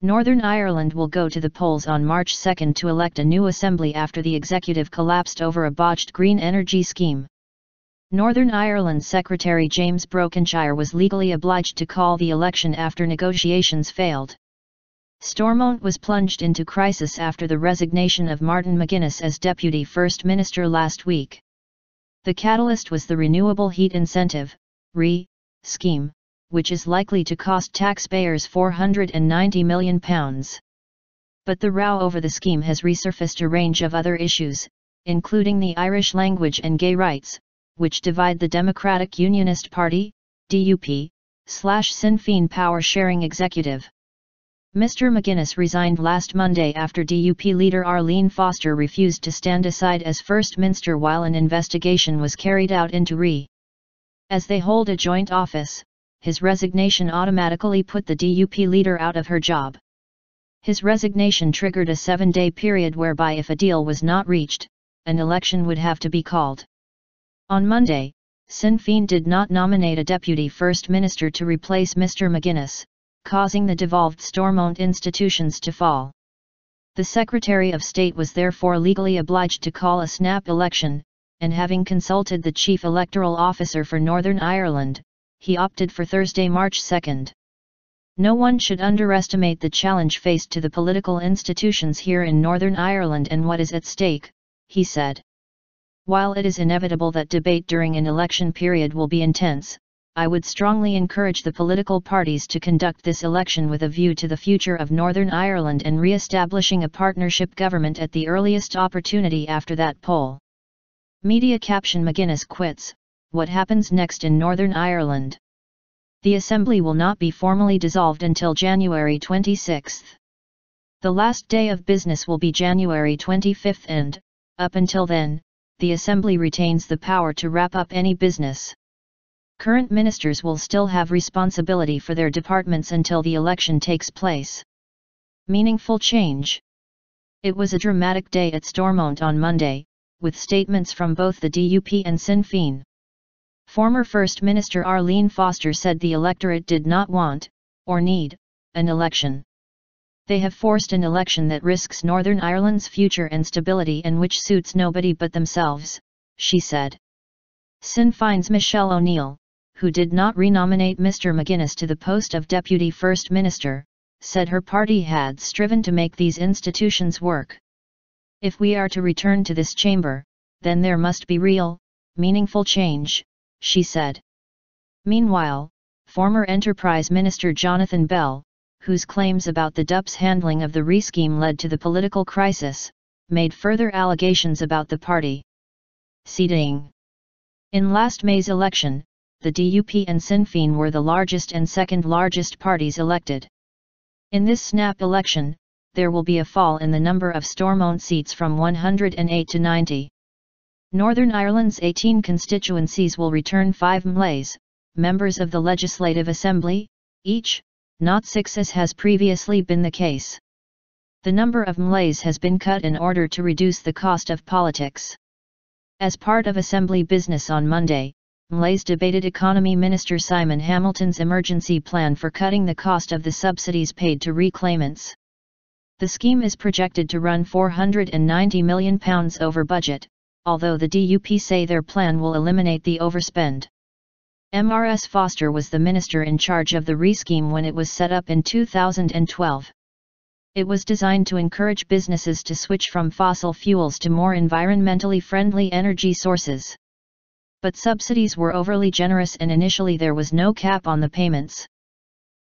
Northern Ireland will go to the polls on March 2 to elect a new assembly after the executive collapsed over a botched green energy scheme. Northern Ireland Secretary James Brokenshire was legally obliged to call the election after negotiations failed. Stormont was plunged into crisis after the resignation of Martin McGuinness as Deputy First Minister last week. The catalyst was the Renewable Heat Incentive, RE, scheme, which is likely to cost taxpayers £490 million. But the row over the scheme has resurfaced a range of other issues, including the Irish language and gay rights, which divide the Democratic Unionist Party, DUP, / Sinn Féin power-sharing executive. Mr. McGuinness resigned last Monday after DUP leader Arlene Foster refused to stand aside as First Minster while an investigation was carried out into RE. As they hold a joint office, his resignation automatically put the DUP leader out of her job. His resignation triggered a 7-day period whereby if a deal was not reached, an election would have to be called. On Monday, Sinn Féin did not nominate a deputy First Minister to replace Mr. McGuinness, causing the devolved Stormont institutions to fall. The Secretary of State was therefore legally obliged to call a snap election, and having consulted the Chief Electoral Officer for Northern Ireland, he opted for Thursday, March 2. No one should underestimate the challenge faced to the political institutions here in Northern Ireland and what is at stake, he said. While it is inevitable that debate during an election period will be intense, I would strongly encourage the political parties to conduct this election with a view to the future of Northern Ireland and re-establishing a partnership government at the earliest opportunity after that poll. Media caption: McGuinness quits, what happens next in Northern Ireland? The Assembly will not be formally dissolved until January 26. The last day of business will be January 25 and, up until then, the Assembly retains the power to wrap up any business. Current ministers will still have responsibility for their departments until the election takes place. Meaningful change. It was a dramatic day at Stormont on Monday, with statements from both the DUP and Sinn Féin. Former First Minister Arlene Foster said the electorate did not want, or need, an election. They have forced an election that risks Northern Ireland's future and stability and which suits nobody but themselves, she said. Sinn Féin's Michelle O'Neill, who did not renominate Mr. McGuinness to the post of Deputy First Minister, said her party had striven to make these institutions work. If we are to return to this chamber, then there must be real, meaningful change, she said. Meanwhile, former Enterprise Minister Jonathan Bell, whose claims about the DUP's handling of the RE scheme led to the political crisis, made further allegations about the party seeding. In last May's election, the DUP and Sinn Féin were the largest and second largest parties elected. In this snap election, there will be a fall in the number of Stormont seats from 108 to 90. Northern Ireland's 18 constituencies will return 5 MLAs, members of the Legislative Assembly, each, not 6 as has previously been the case. The number of MLAs has been cut in order to reduce the cost of politics. As part of Assembly business on Monday, MLAs debated Economy Minister Simon Hamilton's emergency plan for cutting the cost of the subsidies paid to reclaimants. The scheme is projected to run £490 million over budget, although the DUP say their plan will eliminate the overspend. Ms Foster was the minister in charge of the RE scheme when it was set up in 2012. It was designed to encourage businesses to switch from fossil fuels to more environmentally friendly energy sources. But subsidies were overly generous and initially there was no cap on the payments.